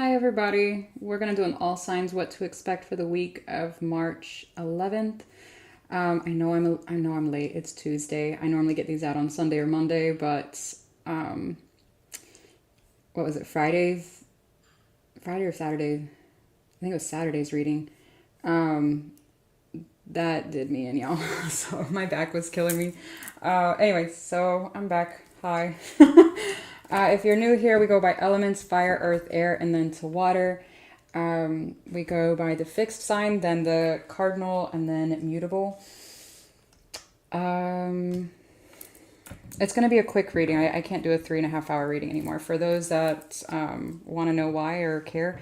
Hi everybody. We're gonna do an all signs what to expect for the week of March 11th. I know I'm late. It's Tuesday. I normally get these out on Sunday or Monday, but um, what was it? Friday or Saturday? I think it was Saturday's reading. Um, that did me in, y'all. So my back was killing me. Anyway, so I'm back. Hi. If you're new here, we go by elements: fire, earth, air, and then to water. We go by the fixed sign, then the cardinal, and then mutable. It's going to be a quick reading. I can't do a 3.5 hour reading anymore. For those that want to know why or care,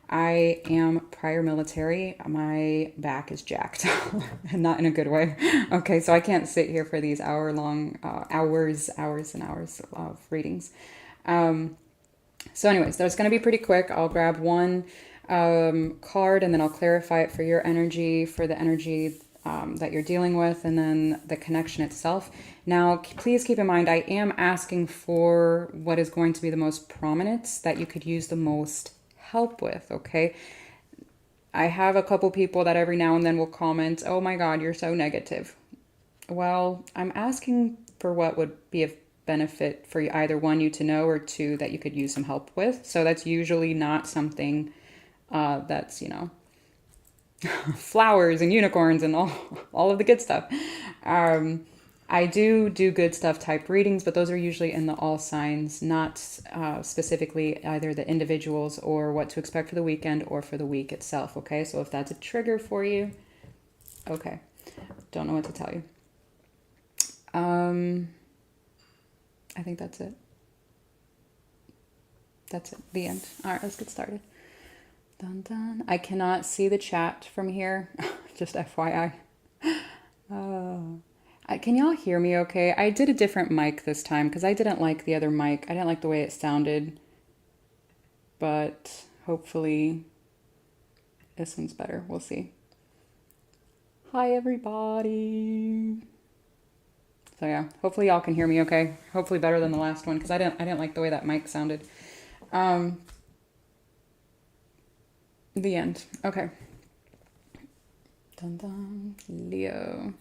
I am prior military. My back is jacked, and not in a good way. Okay, so I can't sit here for these hours and hours of readings. So anyways, that's going to be pretty quick. I'll grab one card and then I'll clarify it for your energy, for the energy that you're dealing with, and then the connection itself. Now, please keep in mind, I am asking for what is going to be the most prominent that you could use the most help with, okay? I have a couple people that every now and then will comment, "Oh my God, you're so negative." Well, I'm asking for what would be of benefit for you, either one, you to know, or two, that you could use some help with. So that's usually not something that's, flowers and unicorns and all of the good stuff. I do good stuff type readings, but those are usually in the all signs, not specifically either the individuals or what to expect for the weekend or for the week itself. Okay, so if that's a trigger for you, okay, don't know what to tell you. I think that's it. That's it. The end. All right, let's get started. Dun dun. I cannot see the chat from here. Just FYI. Can y'all hear me okay? I did a different mic this time because I didn't like the other mic. I didn't like the way it sounded. But hopefully this one's better. We'll see. Hi, everybody. So yeah, hopefully y'all can hear me okay. Hopefully better than the last one because I didn't like the way that mic sounded. The end. Okay. Dun dun. Leo.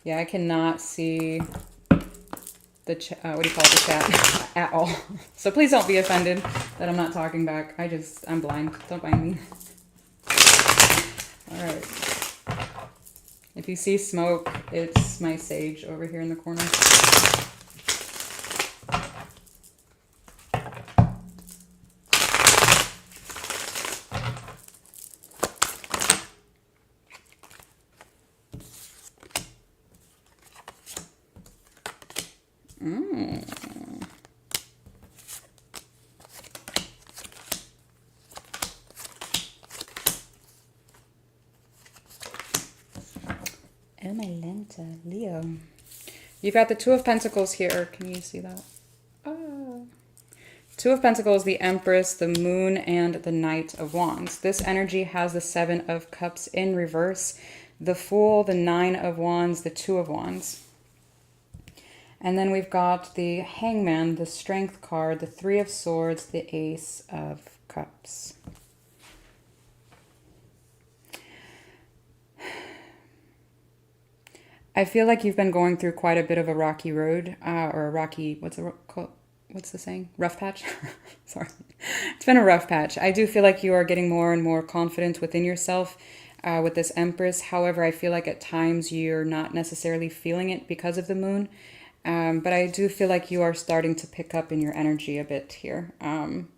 Yeah, I cannot see the what do you call it, the chat at all. So please don't be offended that I'm not talking back. I'm blind. Don't mind me. All right. If you see smoke, it's my sage over here in the corner. Emelenta, Leo. You've got the Two of Pentacles here. Can you see that? Oh. Two of Pentacles, the Empress, the Moon, and the Knight of Wands. This energy has the Seven of Cups in reverse, the Fool, the Nine of Wands, the Two of Wands. And then we've got the Hangman, the Strength card, the Three of Swords, the Ace of Cups. I feel like you've been going through quite a bit of a rocky road, or a rocky, what's the saying? Rough patch? Sorry. It's been a rough patch. I do feel like you are getting more and more confident within yourself with this Empress. However, I feel like at times you're not necessarily feeling it because of the Moon. But I do feel like you are starting to pick up in your energy a bit here. Now,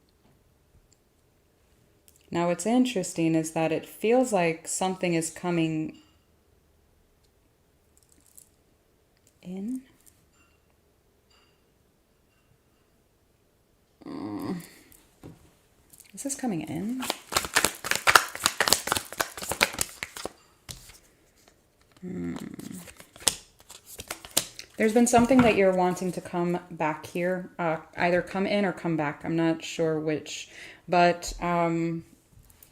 what's interesting is that it feels like something is coming in. Is this coming in? There's been something that you're wanting to come back here, either come in or come back. I'm not sure which, but I'm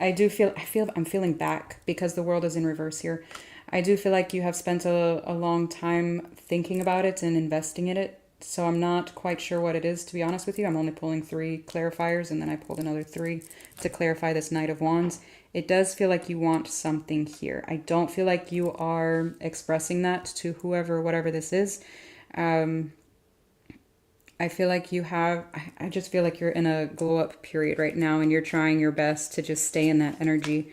feeling back because the world is in reverse here. I do feel like you have spent a long time thinking about it and investing in it. So I'm not quite sure what it is, to be honest with you. I'm only pulling 3 clarifiers, and then I pulled another 3 to clarify this Knight of Wands. It does feel like you want something here. I don't feel like you are expressing that to whoever, whatever this is. I feel like you have, I just feel like you're in a glow up period right now, and you're trying your best to just stay in that energy.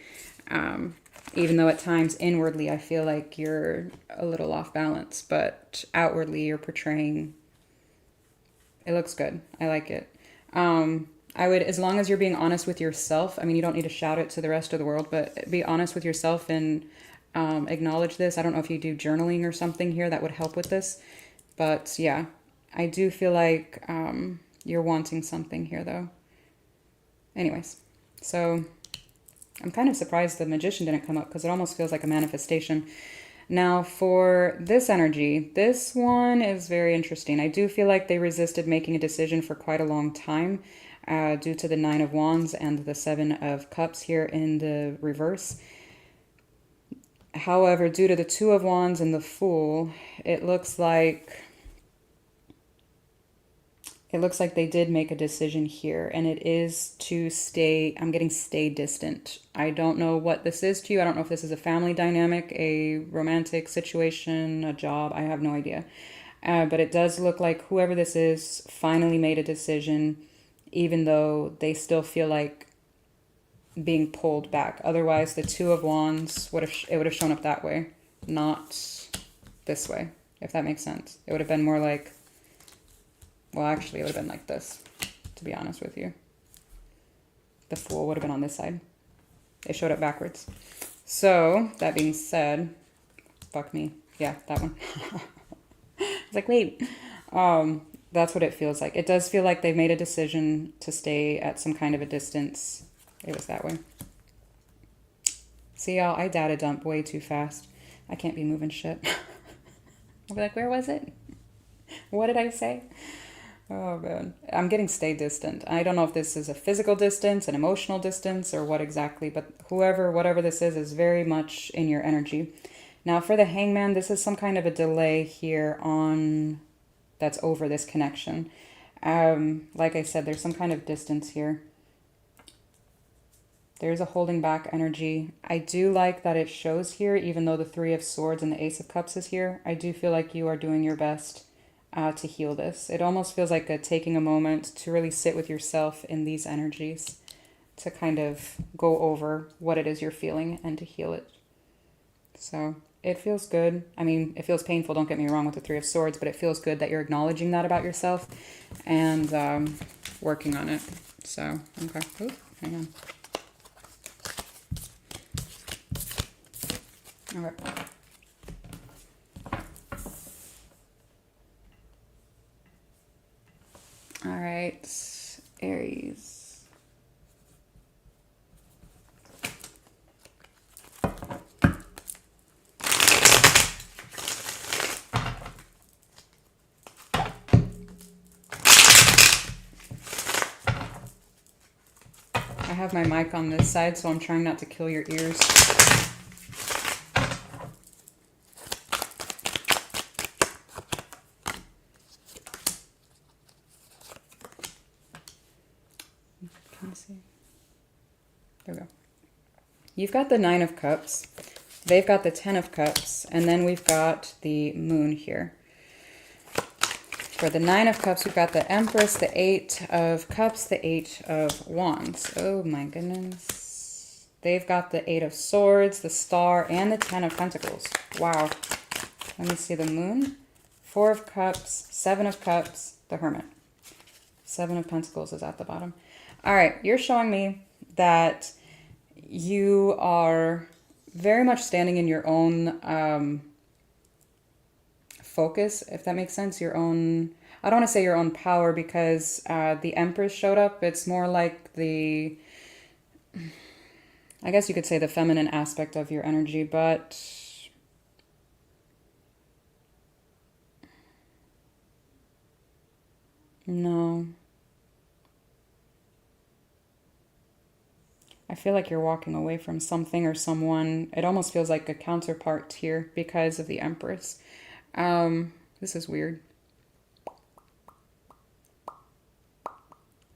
Even though at times inwardly I feel like you're a little off balance, but outwardly you're portraying, it looks good. I like it. I would, as long as you're being honest with yourself, I mean, you don't need to shout it to the rest of the world, but be honest with yourself and acknowledge this. I don't know if you do journaling or something here that would help with this, but yeah, I do feel like you're wanting something here though. Anyways, so I'm kind of surprised the Magician didn't come up, because it almost feels like a manifestation. Now for this energy, this one is very interesting. I do feel like they resisted making a decision for quite a long time due to the 9 of Wands and the 7 of Cups here in the reverse. However, due to the 2 of Wands and the Fool, it looks like they did make a decision here, and it is to stay, I'm getting stay distant. I don't know what this is to you. I don't know if this is a family dynamic, a romantic situation, a job. I have no idea. But it does look like whoever this is finally made a decision, even though they still feel like being pulled back. Otherwise, the 2 of Wands would have shown up that way, not this way, if that makes sense. It would have been more like, well, actually, it would have been like this, to be honest with you. The Fool would have been on this side. It showed up backwards. So, that being said, fuck me. Yeah, that one. I was like, wait. That's what it feels like. It does feel like they've made a decision to stay at some kind of a distance. It was that way. See, y'all, I data dump way too fast. I can't be moving shit. I'll be like, where was it? What did I say? Oh, man. I'm getting stay distant. I don't know if this is a physical distance, an emotional distance, or what exactly, but whatever this is very much in your energy. Now, for the Hangman, this is some kind of a delay here that's over this connection. Like I said, there's some kind of distance here. There's a holding back energy. I do like that it shows here, even though the 3 of Swords and the Ace of Cups is here. I do feel like you are doing your best to heal this. It almost feels like taking a moment to really sit with yourself in these energies, to kind of go over what it is you're feeling and to heal it. So it feels good. I mean, it feels painful, don't get me wrong, with the 3 of Swords, but it feels good that you're acknowledging that about yourself and working on it. So, okay. Ooh, hang on. All right. All right, Aries. I have my mic on this side, so I'm trying not to kill your ears. There we go. You've got the 9 of Cups. They've got the 10 of Cups. And then we've got the Moon here. For the 9 of Cups, we've got the Empress, the 8 of Cups, the 8 of Wands. Oh my goodness. They've got the 8 of Swords, the Star, and the 10 of Pentacles. Wow. Let me see the Moon. 4 of Cups, 7 of Cups, the Hermit. 7 of Pentacles is at the bottom. All right, you're showing me that you are very much standing in your own focus, if that makes sense. Your own, I don't want to say your own power, because the Empress showed up. It's more like I guess you could say the feminine aspect of your energy, but no. I feel like you're walking away from something or someone. It almost feels like a counterpart here because of the Empress. This is weird.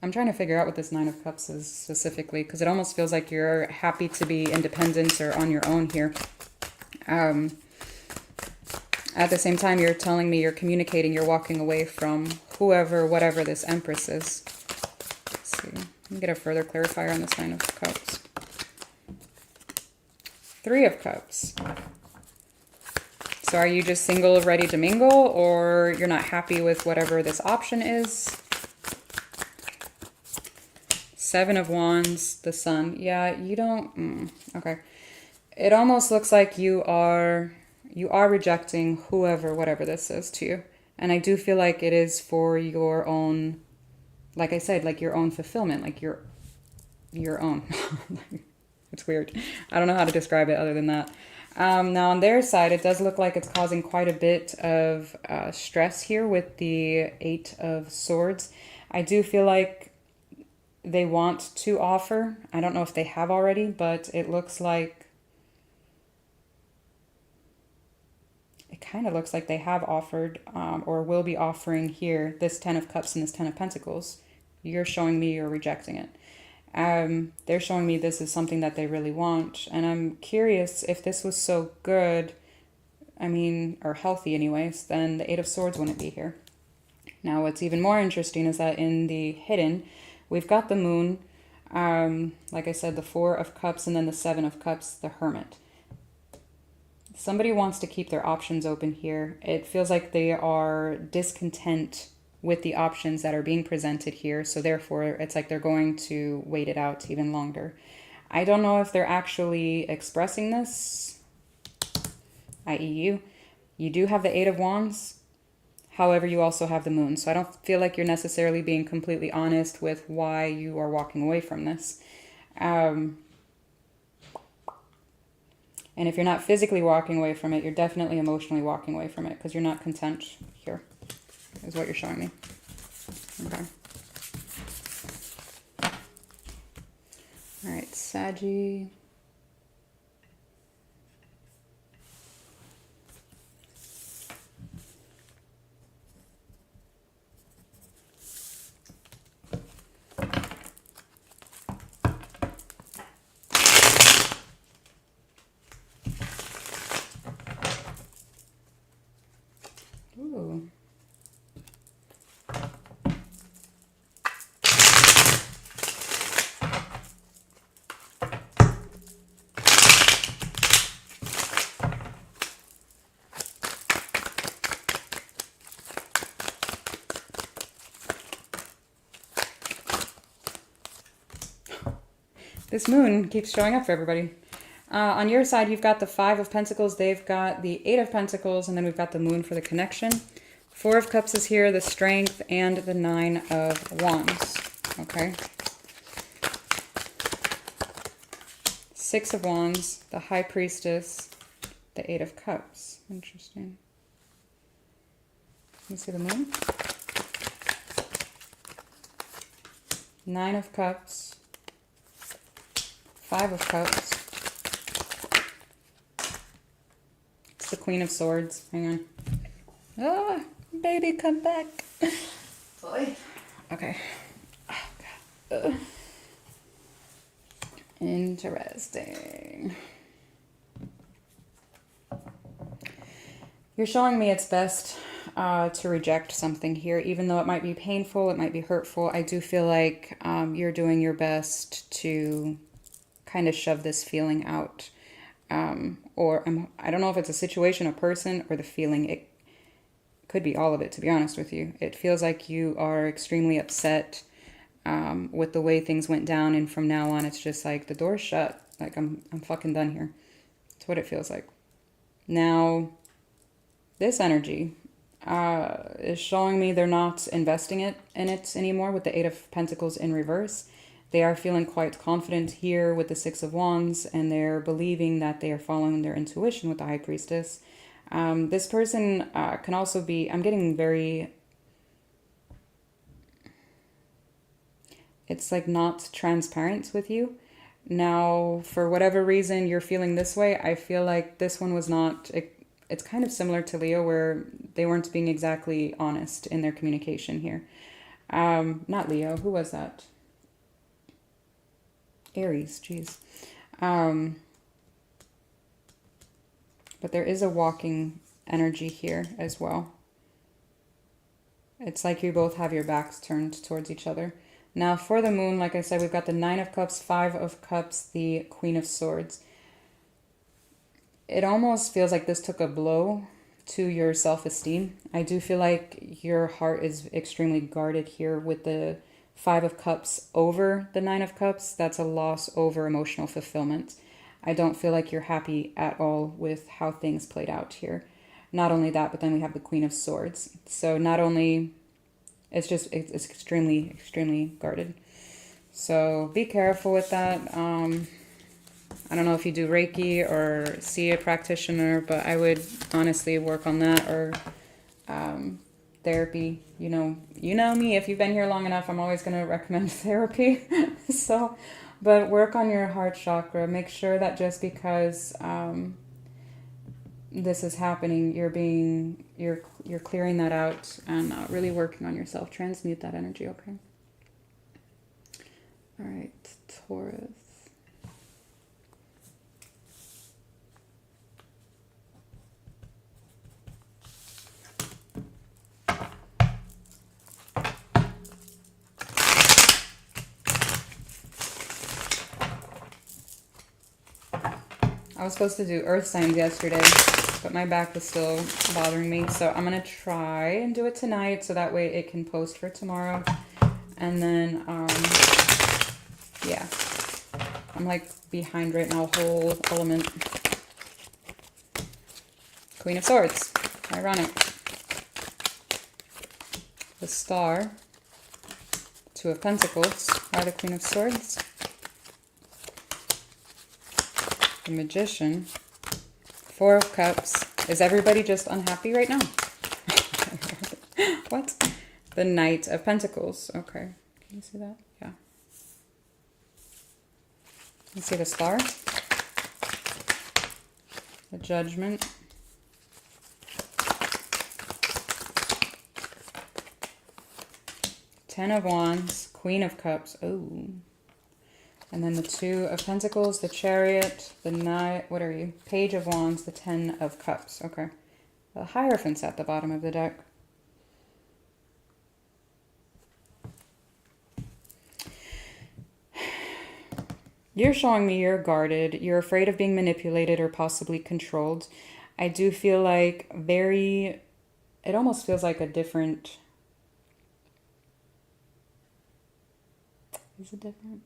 I'm trying to figure out what this Nine of Cups is specifically, because it almost feels like you're happy to be independent or on your own here. At the same time, you're telling me you're communicating, you're walking away from whoever, whatever this Empress is. Let's see. Let me get a further clarifier on this Nine of Cups. Three of Cups. So are you just single, ready to mingle, or you're not happy with whatever this option is? Seven of Wands, the Sun. Yeah, you don't... okay. It almost looks like you are rejecting whoever, whatever this is to you. And I do feel like it is for your own, like I said, like your own fulfillment, like your own. It's weird. I don't know how to describe it other than that. Now on their side, it does look like it's causing quite a bit of stress here with the Eight of Swords. I do feel like they want to offer. I don't know if they have already, but it looks like, it kind of looks like they have offered or will be offering here this Ten of Cups and this Ten of Pentacles. You're showing me you're rejecting it. They're showing me this is something that they really want. And I'm curious if this was so good, I mean, or healthy anyways, then the Eight of Swords wouldn't be here. Now, what's even more interesting is that in the hidden, we've got the Moon, like I said, the Four of Cups, and then the Seven of Cups, the Hermit. Somebody wants to keep their options open here. It feels like they are discontent with the options that are being presented here. So therefore, it's like they're going to wait it out even longer. I don't know if they're actually expressing this, i.e. you. You do have the Eight of Wands. However, you also have the Moon. So I don't feel like you're necessarily being completely honest with why you are walking away from this. And if you're not physically walking away from it, you're definitely emotionally walking away from it because you're not content here, is what you're showing me. Okay. All right, Saggy. Ooh. This Moon keeps showing up for everybody. On your side, you've got the Five of Pentacles. They've got the Eight of Pentacles. And then we've got the Moon for the connection. Four of Cups is here, the Strength, and the Nine of Wands. Okay. Six of Wands, the High Priestess, the Eight of Cups. Interesting. Let me see the Moon. Nine of Cups. Five of Cups. It's the Queen of Swords. Hang on. Ah, baby, come back. Boy. Okay. Oh, God. Interesting. You're showing me it's best to reject something here, even though it might be painful, it might be hurtful. I do feel like you're doing your best to kind of shove this feeling out. Or I don't know if it's a situation, a person, or the feeling. It could be all of it, to be honest with you. It feels like you are extremely upset with the way things went down, and from now on, it's just like the door's shut. Like I'm fucking done here. That's what it feels like. Now, this energy is showing me they're not investing in it anymore with the Eight of Pentacles in reverse. They are feeling quite confident here with the Six of Wands, and they're believing that they are following their intuition with the High Priestess. This person can also be, I'm getting very, it's like not transparent with you. Now, for whatever reason you're feeling this way, I feel like this one was not, it's kind of similar to Leo, where they weren't being exactly honest in their communication here. Not Leo. Who was that? Aries. Jeez. But there is a walking energy here as well. It's like you both have your backs turned towards each other. Now for the moon, like I said, we've got the 9 of Cups, 5 of Cups, the Queen of Swords. It almost feels like this took a blow to your self-esteem. I do feel like your heart is extremely guarded here with the 5 of Cups over the 9 of Cups. That's a loss over emotional fulfillment. I don't feel like you're happy at all with how things played out here. Not only that, but then we have the Queen of Swords. So not only, it's extremely, extremely guarded. So be careful with that. I don't know if you do Reiki or see a practitioner, but I would honestly work on that, or therapy. You know me, if you've been here long enough, I'm always going to recommend therapy. So, but work on your heart chakra. Make sure that just because this is happening, you're clearing that out and really working on yourself. Transmute that energy, okay? All right, Taurus. I was supposed to do earth signs yesterday, but my back was still bothering me. So I'm going to try and do it tonight so that way it can post for tomorrow. And then, yeah, I'm like behind right now, whole element. Queen of Swords, ironic. The Star, 2 of Pentacles, are the Queen of Swords. The Magician, 4 of Cups. Is everybody just unhappy right now? What? The Knight of Pentacles. Okay. Can you see that? Yeah. You see the Star? The Judgment. Ten of Wands, Queen of Cups. Oh. And then the 2 of Pentacles, the Chariot, the Knight, what are you? Page of Wands, the 10 of Cups. Okay. The Hierophant's at the bottom of the deck. You're showing me you're guarded. You're afraid of being manipulated or possibly controlled. I do feel like it almost feels like a different... Is it different?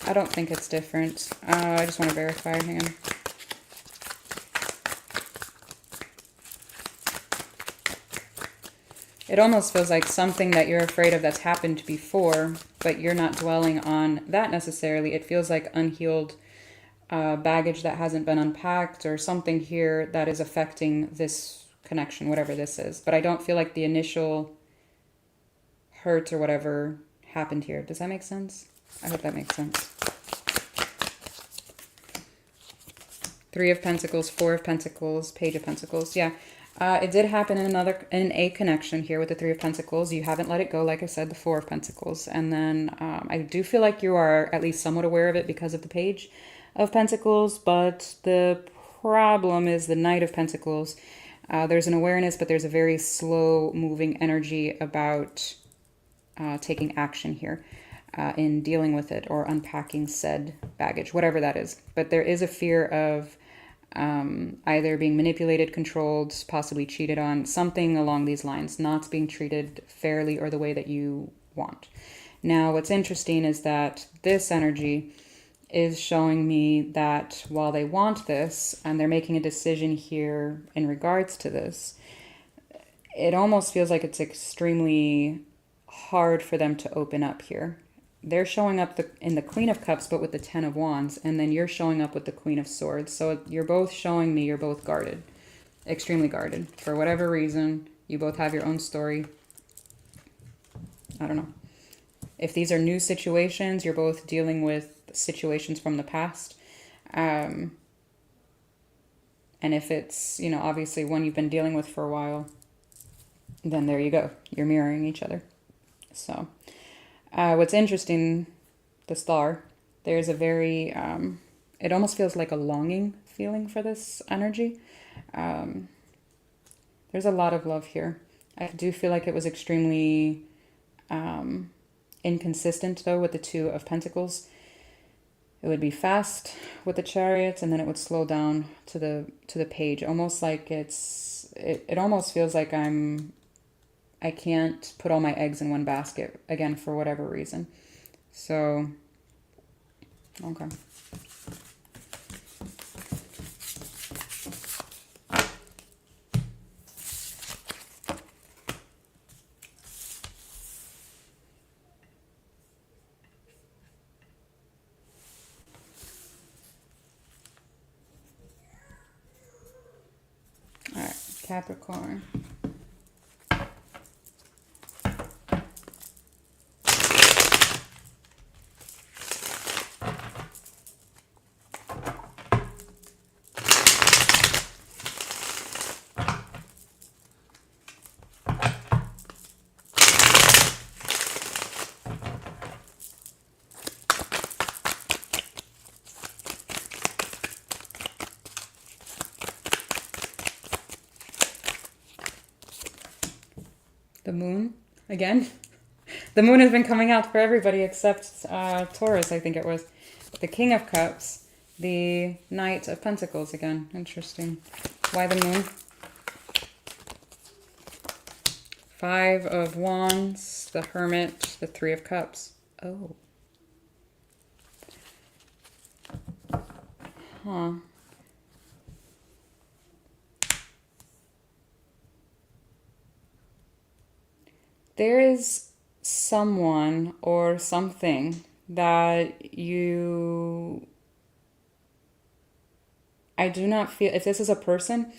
I don't think it's different. I just want to verify. Hang on. It almost feels like something that you're afraid of that's happened before, but you're not dwelling on that necessarily. It feels like unhealed baggage that hasn't been unpacked, or something here that is affecting this connection, whatever this is. But I don't feel like the initial hurt or whatever happened here. Does that make sense? I hope that makes sense. 3 of Pentacles, 4 of Pentacles, Page of Pentacles. Yeah, it did happen in a connection here with the 3 of Pentacles. You haven't let it go, like I said, the 4 of Pentacles. And then I do feel like you are at least somewhat aware of it because of the Page of Pentacles. But the problem is the Knight of Pentacles. There's an awareness, but there's a very slow moving energy about taking action here. In dealing with it or unpacking said baggage, whatever that is. But there is a fear of either being manipulated, controlled, possibly cheated on, something along these lines, not being treated fairly or the way that you want. Now, what's interesting is that this energy is showing me that while they want this and they're making a decision here in regards to this, it almost feels like it's extremely hard for them to open up here. They're showing up in the Queen of Cups, but with the 10 of Wands, and then you're showing up with the Queen of Swords. So you're both showing me you're both guarded, extremely guarded. For whatever reason, you both have your own story. I don't know. If these are new situations, you're both dealing with situations from the past. And if it's, you know, obviously one you've been dealing with for a while, then there you go. You're mirroring each other. So what's interesting, the star, there's a very, it almost feels like a longing feeling for this energy. There's a lot of love here. I do feel like it was extremely inconsistent, though, with the Two of Pentacles. It would be fast with the Chariots, and then it would slow down to the Page. Almost like it almost feels like I can't put all my eggs in one basket, again, for whatever reason. So, okay. All right, Capricorn. The moon, again. The moon has been coming out for everybody except Taurus, I think it was. The King of Cups, the Knight of Pentacles again. Interesting. Why the moon? Five of Wands, the Hermit, the Three of Cups. Oh. Huh. There is someone or something that I do not feel, if this is a person,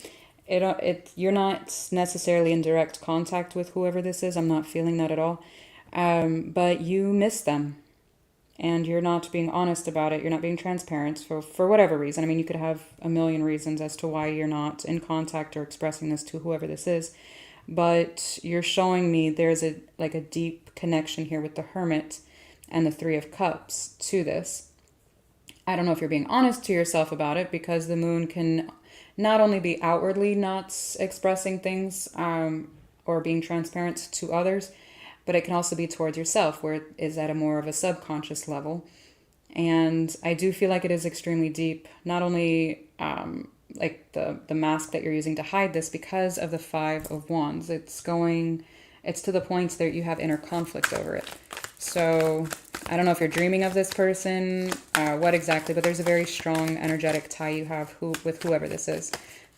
you're not necessarily in direct contact with whoever this is. I'm not feeling that at all. But you miss them, and you're not being honest about it. You're not being transparent for whatever reason. I mean, you could have a million reasons as to why you're not in contact or expressing this to whoever this is. But you're showing me there's a deep connection here with the Hermit and the Three of Cups to this. I don't know if you're being honest to yourself about it, because the moon can not only be outwardly not expressing things or being transparent to others, but it can also be towards yourself, where it is at a more of a subconscious level. And I do feel like it is extremely deep, not only like the mask that you're using to hide this, because of the Five of Wands. It's to the point that you have inner conflict over it. So I don't know if you're dreaming of this person, what exactly, but there's a very strong energetic tie you have with whoever this is.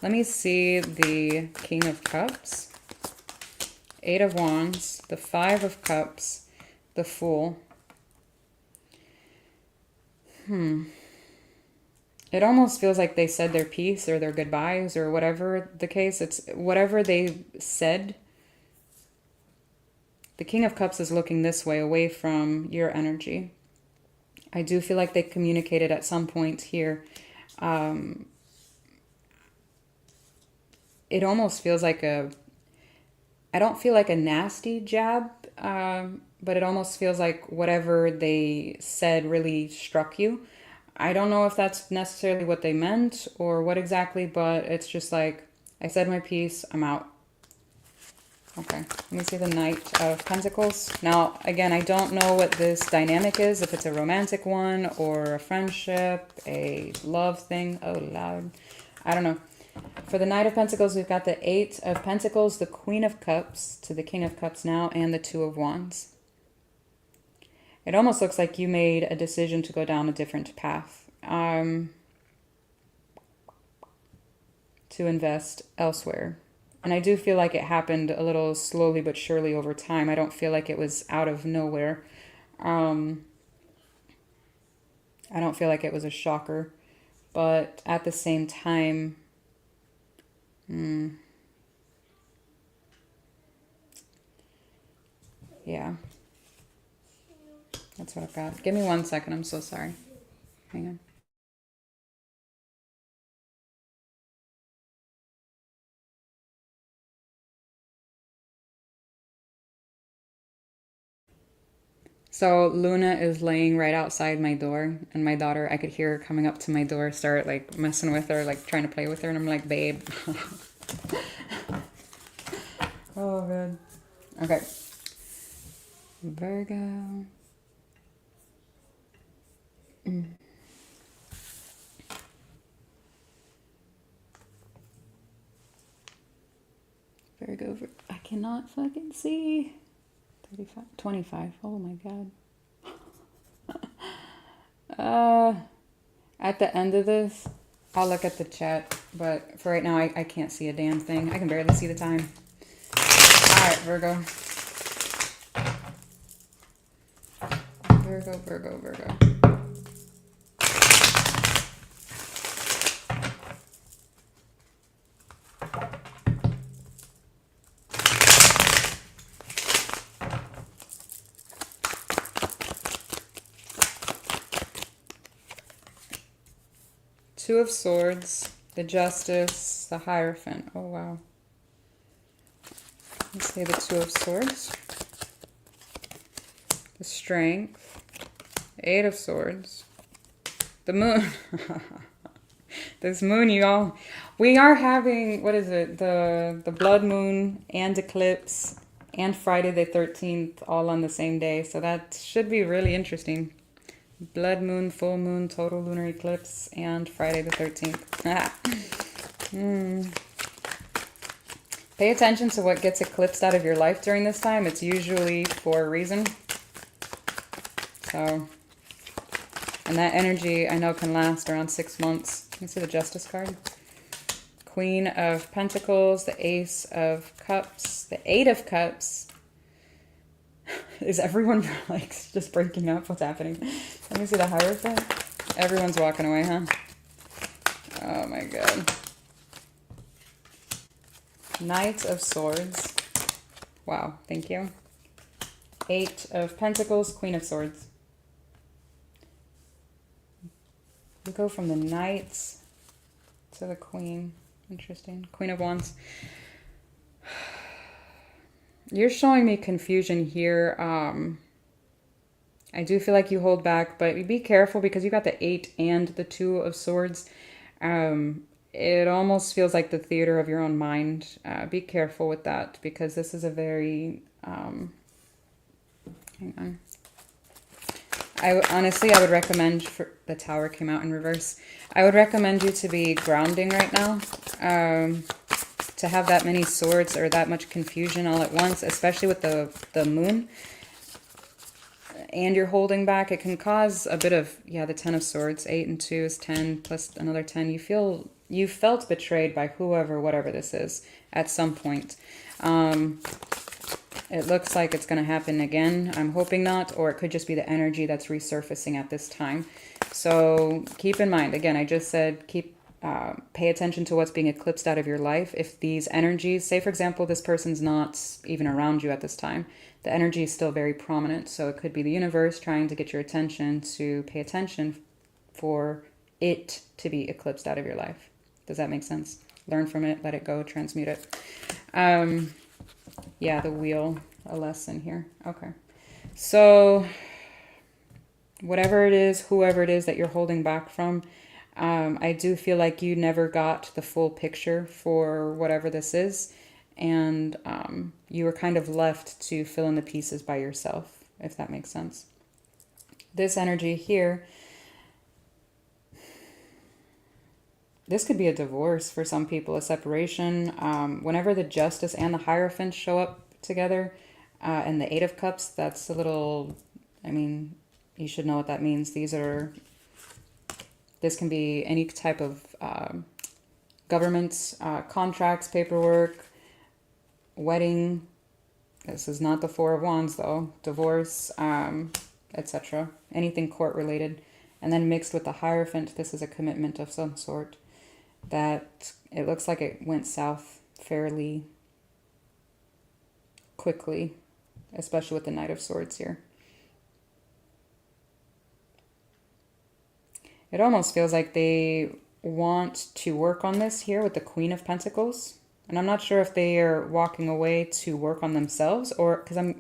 Let me see the King of Cups, Eight of Wands, the Five of Cups, the Fool. It almost feels like they said their piece or their goodbyes or whatever the case. It's whatever they said. The King of Cups is looking this way, away from your energy. I do feel like they communicated at some point here. It almost feels like I don't feel like a nasty jab, but it almost feels like whatever they said really struck you. I don't know if that's necessarily what they meant or what exactly, but it's just like, I said my piece, I'm out. Okay, let me see the Knight of Pentacles. Now, again, I don't know what this dynamic is, if it's a romantic one or a friendship, a love thing. Oh, loud. I don't know. For the Knight of Pentacles, we've got the Eight of Pentacles, the Queen of Cups to the King of Cups now, and the Two of Wands. It almost looks like you made a decision to go down a different path, to invest elsewhere. And I do feel like it happened a little slowly but surely over time. I don't feel like it was out of nowhere. I don't feel like it was a shocker. But at the same time, yeah. That's what I've got. Give me 1 second. I'm so sorry. Hang on. So Luna is laying right outside my door, and my daughter, I could hear her coming up to my door, start like messing with her, like trying to play with her, and I'm like, babe. Oh, good. Okay. Virgo. Virgo. I cannot fucking see. 35, 25. Oh my god. At the end of this, I'll look at the chat, but for right now, I can't see a damn thing. I can barely see the time. Alright, Virgo. Virgo, Virgo, Virgo. Two of Swords, the Justice, the Hierophant. Oh, wow. Let's say the Two of Swords. The Strength. Eight of Swords. The Moon. This moon, y'all. We are having, what is it? The blood moon and eclipse and Friday the 13th all on the same day. So that should be really interesting. Blood moon, full moon, total lunar eclipse, and Friday the 13th. Pay attention to what gets eclipsed out of your life during this time. It's usually for a reason. So, and that energy I know can last around 6 months. Let me see the Justice card. Queen of Pentacles, the Ace of Cups, the Eight of Cups. Is everyone like just breaking up? What's happening? Let me see the Hierophant. Everyone's walking away, huh? Oh my god. Knight of Swords. Wow, thank you. Eight of Pentacles, Queen of Swords. We go from the Knight to the Queen. Interesting. Queen of Wands. You're showing me confusion here. I do feel like you hold back, but be careful because you got the Eight and the Two of Swords. It almost feels like the theater of your own mind. Be careful with that because this is a very... hang on. Honestly, I would recommend... the Tower came out in reverse. I would recommend you to be grounding right now. To have that many swords or that much confusion all at once, especially with the moon, and you're holding back, it can cause a bit of, yeah, the Ten of Swords. 8 and 2 is 10 plus another 10. You felt betrayed by whoever, whatever this is, at some point. It looks like it's going to happen again. I'm hoping not, or it could just be the energy that's resurfacing at this time. So keep in mind, again, I just said pay attention to what's being eclipsed out of your life. If these energies, say for example, this person's not even around you at this time, the energy is still very prominent. So it could be the universe trying to get your attention to pay attention for it to be eclipsed out of your life. Does that make sense? Learn from it, let it go, transmute it. Yeah, the wheel, a lesson here. Okay. So whatever it is, whoever it is that you're holding back from, I do feel like you never got the full picture for whatever this is. And you were kind of left to fill in the pieces by yourself, if that makes sense. This energy here, this could be a divorce for some people, a separation. Whenever the Justice and the Hierophant show up together, and the Eight of Cups, that's a little, I mean, you should know what that means. This can be any type of government, contracts, paperwork, wedding. This is not the Four of Wands though. Divorce, etc. Anything court related. And then mixed with the Hierophant, this is a commitment of some sort. That it looks like it went south fairly quickly, especially with the Knight of Swords here. It almost feels like they want to work on this here with the Queen of Pentacles. And I'm not sure if they are walking away to work on themselves or because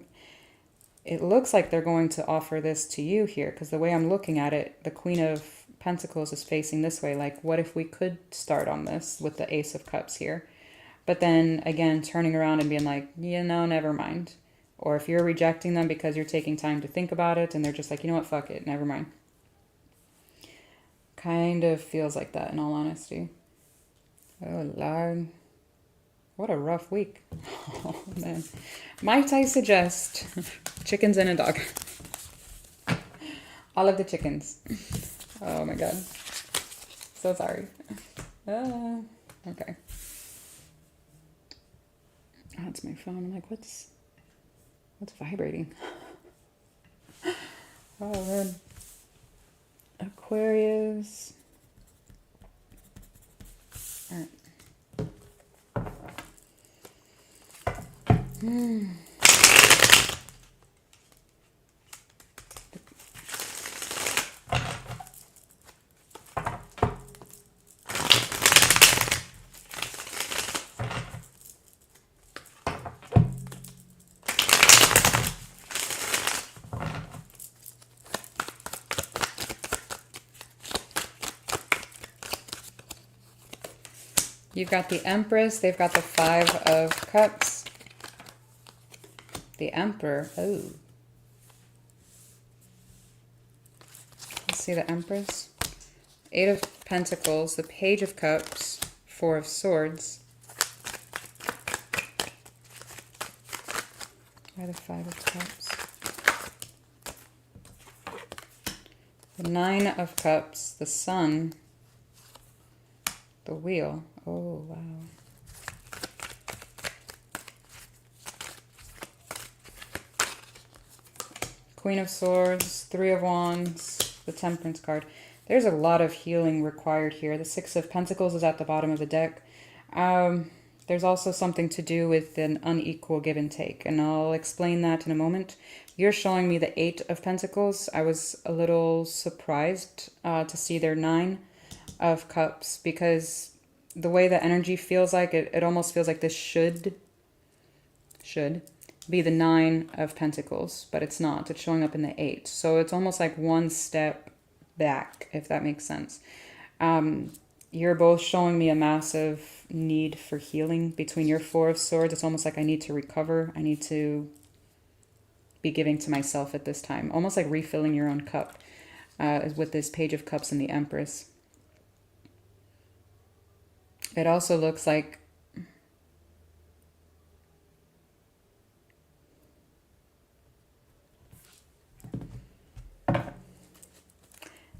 it looks like they're going to offer this to you here, because the way I'm looking at it, the Queen of Pentacles is facing this way. Like, what if we could start on this with the Ace of Cups here? But then again, turning around and being like, you know, never mind. Or if you're rejecting them because you're taking time to think about it and they're just like, you know what, fuck it, never mind. Kind of feels like that, in all honesty. Oh, Lord. What a rough week. Oh, man. Might I suggest chickens and a dog? All of the chickens. Oh, my God. So sorry. Okay. Oh, it's my phone. I'm like, what's vibrating? Oh, man. Aquarius. All right. You've got the Empress. They've got the Five of Cups. The Emperor. Oh. Let's see the Empress. Eight of Pentacles. The Page of Cups. Four of Swords. Why the Five of Cups? The Nine of Cups. The Sun. The Wheel. Oh, wow. Queen of Swords, Three of Wands, the Temperance card. There's a lot of healing required here. The Six of Pentacles is at the bottom of the deck. There's also something to do with an unequal give and take, and I'll explain that in a moment. You're showing me the Eight of Pentacles. I was a little surprised to see their Nine of Cups, because the way the energy feels like, it almost feels like this should be the Nine of Pentacles, but it's not. It's showing up in the Eight. So it's almost like one step back, if that makes sense. You're both showing me a massive need for healing between your Four of Swords. It's almost like I need to recover. I need to be giving to myself at this time. Almost like refilling your own cup with this Page of Cups and the Empress. It also looks like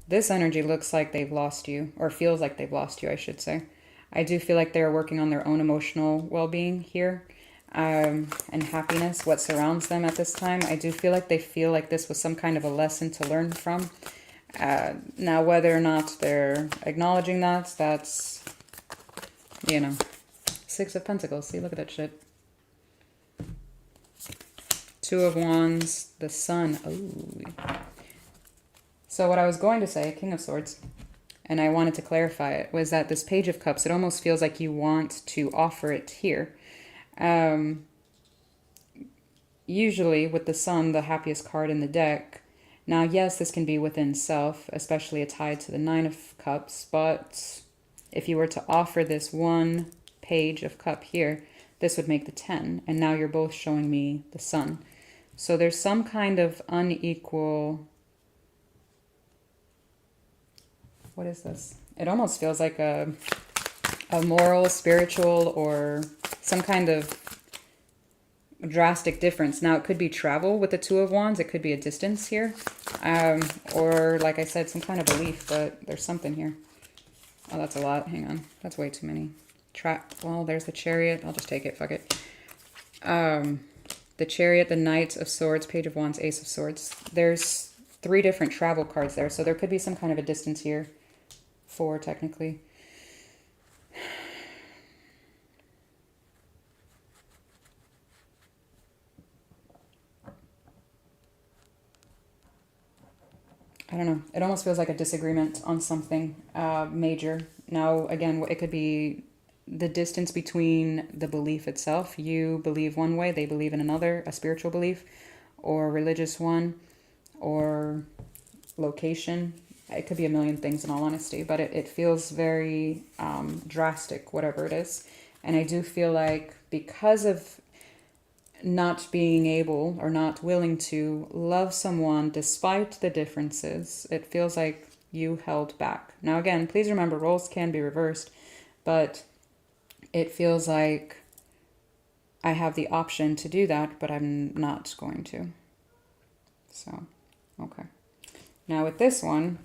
this energy looks like they've lost you, or feels like they've lost you, I should say. I do feel like they're working on their own emotional well-being here, and happiness, what surrounds them at this time. I do feel like they feel like this was some kind of a lesson to learn from. Now, whether or not they're acknowledging that, that's, you know, Six of Pentacles. See, look at that shit. Two of Wands, the Sun. Oh. So what I was going to say, King of Swords, and I wanted to clarify it, was that this Page of Cups, it almost feels like you want to offer it here. Usually with the Sun, the happiest card in the deck. Now, yes, this can be within self, especially tied to the Nine of Cups, but if you were to offer this one Page of Cup here, this would make the 10, and now you're both showing me the Sun. So there's some kind of unequal... What is this? It almost feels like a moral, spiritual, or some kind of drastic difference. Now, it could be travel with the Two of Wands. It could be a distance here. Or, like I said, some kind of belief, but there's something here. Oh, that's a lot. Hang on. That's way too many. Well, there's the Chariot. I'll just take it. Fuck it. The Chariot, the Knight of Swords, Page of Wands, Ace of Swords. There's 3 different travel cards there, so there could be some kind of a distance here. 4, technically. I don't know. It almost feels like a disagreement on something major. Now, again, it could be the distance between the belief itself. You believe one way, they believe in another, a spiritual belief. or religious one, or location. It could be a million things in all honesty, but it feels very drastic, whatever it is. And I do feel like because of not being able or not willing to love someone despite the differences, it feels like you held back. Now, again, please remember, roles can be reversed, but it feels like I have the option to do that, but I'm not going to. So, okay. Now with this one,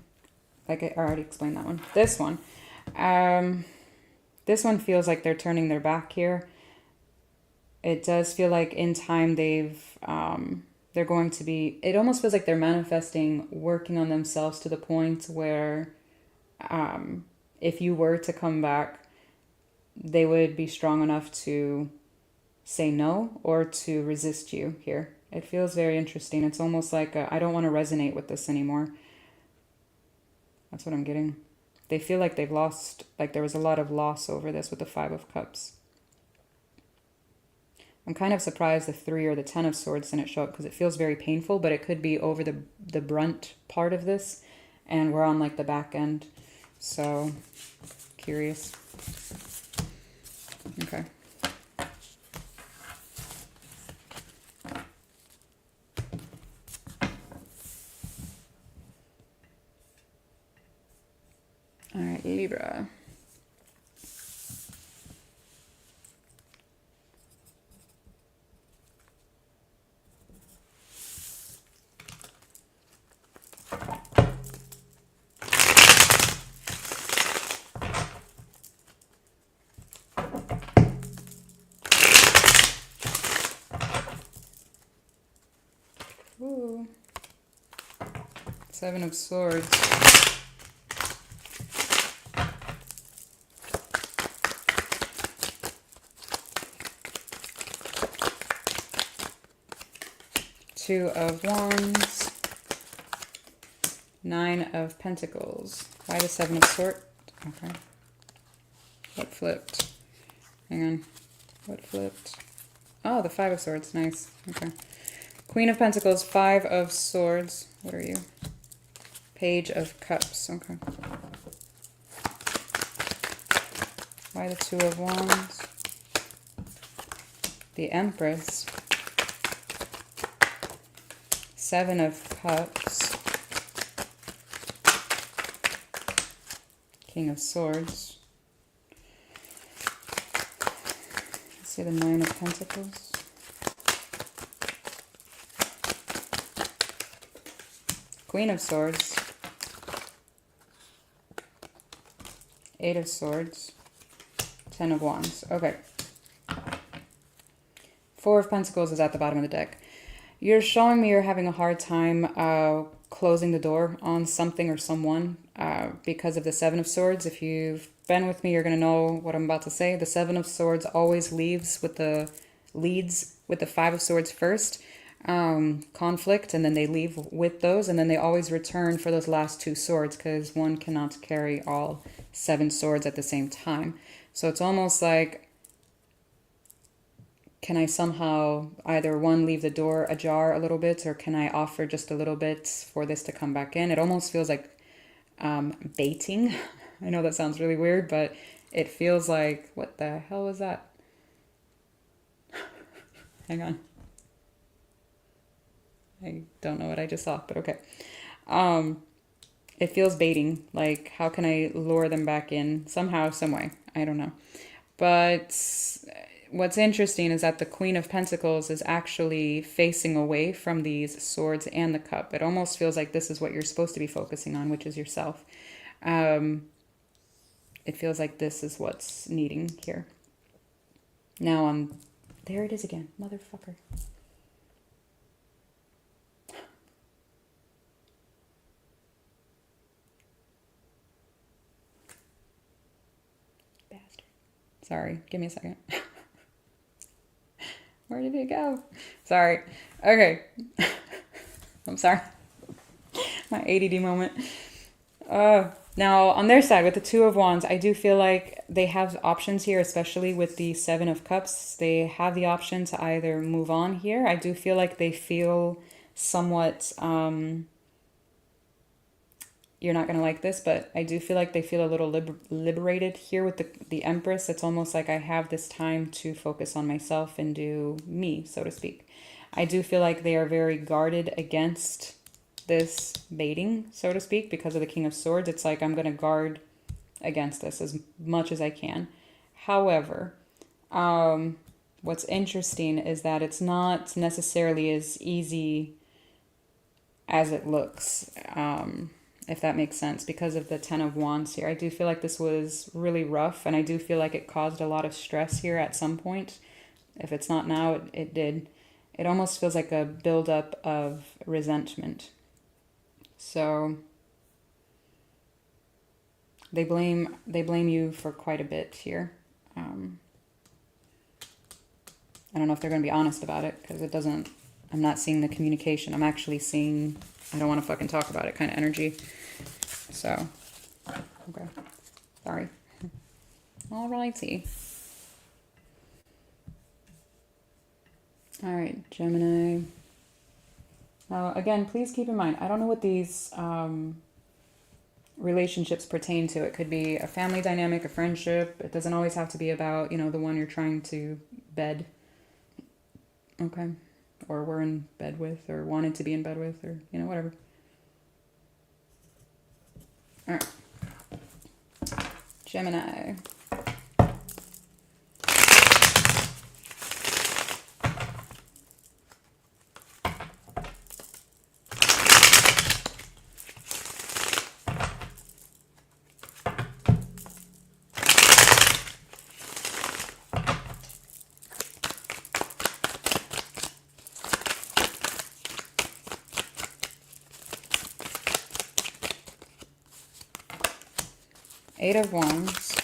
like I already explained that one. This one feels like they're turning their back here. It does feel like in time they're going to be, it almost feels like they're manifesting, working on themselves to the point where if you were to come back, they would be strong enough to say no or to resist you here. It feels very interesting. It's almost like I don't want to resonate with this anymore. That's what I'm getting. They feel like they've lost, like there was a lot of loss over this with the Five of Cups. I'm kind of surprised the 3 or the 10 of Swords didn't show up because it feels very painful, but it could be over the brunt part of this, and we're on like the back end. So, curious. Okay. All right, Libra. Ooh. 7 of Swords.2 of Wands. 9 of Pentacles. Why the 7 of Swords? Okay. What flipped? Hang on. What flipped? Oh, the 5 of Swords. Nice. Okay. Queen of Pentacles, 5 of Swords. What are you? Page of Cups. Okay. Why the 2 of Wands? The Empress. 7 of Cups. King of Swords. Let's see the 9 of Pentacles. Queen of Swords. 8 of Swords. 10 of Wands. Okay. 4 of Pentacles is at the bottom of the deck. You're showing me you're having a hard time closing the door on something or someone because of the 7 of Swords. If you've been with me, you're going to know what I'm about to say. The 7 of Swords always leads with the 5 of Swords first. Conflict, and then they leave with those, and then they always return for those last 2 swords because one cannot carry all 7 swords at the same time. So it's almost like, can I somehow either one, leave the door ajar a little bit, or can I offer just a little bit for this to come back in? It almost feels like baiting. I know that sounds really weird, but it feels like, what the hell was that? Hang on. I don't know what I just saw, but okay. It feels baiting. Like, how can I lure them back in somehow, some way? I don't know. But what's interesting is that the Queen of Pentacles is actually facing away from these swords and the cup. It almost feels like this is what you're supposed to be focusing on, which is yourself. It feels like this is what's needing here. Now, there it is again, motherfucker. Sorry, give me a second. Where did it go? Sorry. Okay. I'm sorry. My ADD moment. Now Now, on their side, with the Two of Wands, I do feel like they have options here, especially with the Seven of Cups. They have the option to either move on here. I do feel like they feel somewhat, you're not going to like this, but I do feel like they feel a little liberated here with the Empress. It's almost like I have this time to focus on myself and do me, so to speak. I do feel like they are very guarded against this baiting, so to speak, because of the King of Swords. It's like I'm going to guard against this as much as I can. However, what's interesting is that it's not necessarily as easy as it looks, if that makes sense, because of the Ten of Wands here. I do feel like this was really rough, and I do feel like it caused a lot of stress here at some point. If it's not now, it did. It almost feels like a buildup of resentment. So they blame you for quite a bit here. I don't know if they're going to be honest about it, because it doesn't, I'm not seeing the communication. I'm actually seeing, I don't want to fucking talk about it kind of energy. So, okay. Sorry. Alrighty. Alright, Gemini. Now, again, please keep in mind, I don't know what these relationships pertain to. It could be a family dynamic, a friendship. It doesn't always have to be about, you know, the one you're trying to bed. Okay. Or were in bed with, or wanted to be in bed with, or, you know, whatever. All right. Gemini. Eight of Wands,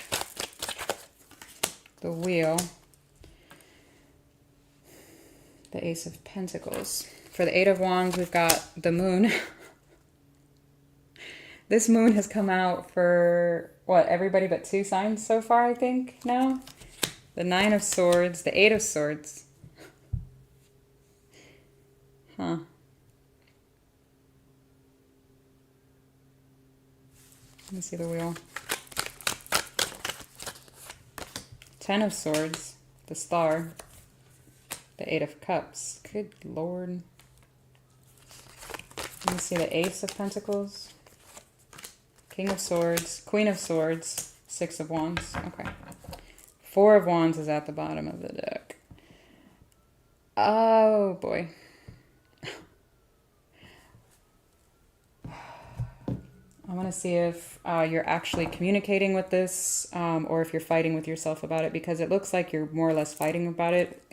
the Wheel, the Ace of Pentacles. For the Eight of Wands, we've got the Moon. This Moon has come out for, what, everybody but 2 signs so far, I think, now? The Nine of Swords, the Eight of Swords. Huh. Let me see the Wheel. Ten of Swords, the Star, the Eight of Cups. Good Lord. Let me see the Ace of Pentacles, King of Swords, Queen of Swords, Six of Wands. Okay. Four of Wands is at the bottom of the deck. Oh, boy. I want to see if you're actually communicating with this, or if you're fighting with yourself about it, because it looks like you're more or less fighting about it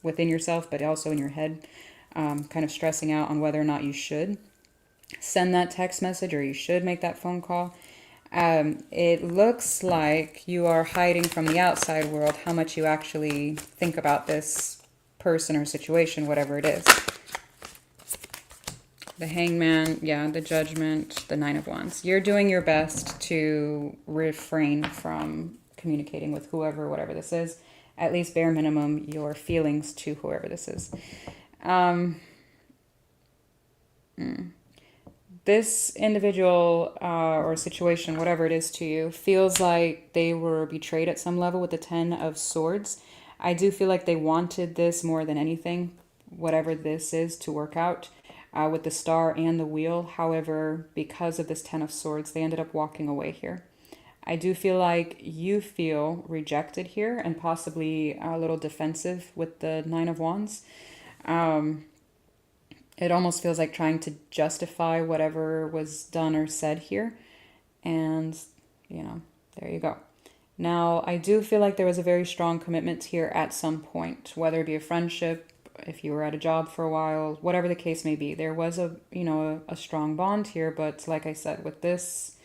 within yourself, but also in your head, kind of stressing out on whether or not you should send that text message or you should make that phone call. It looks like you are hiding from the outside world how much you actually think about this person or situation, whatever it is. The Hangman, yeah, the Judgment, the Nine of Wands. You're doing your best to refrain from communicating with whoever, whatever this is. At least bare minimum, your feelings to whoever this is. This individual or situation, whatever it is to you, feels like they were betrayed at some level with the Ten of Swords. I do feel like they wanted this more than anything, whatever this is, to work out. With the Star and the Wheel. However, because of this Ten of Swords, they ended up walking away here. I do feel like you feel rejected here and possibly a little defensive with the Nine of Wands. It almost feels like trying to justify whatever was done or said here. And, you know, there you go. Now, I do feel like there was a very strong commitment here at some point, whether it be a friendship, if you were at a job for a while, whatever the case may be. There was a strong bond here, but like I said, with this,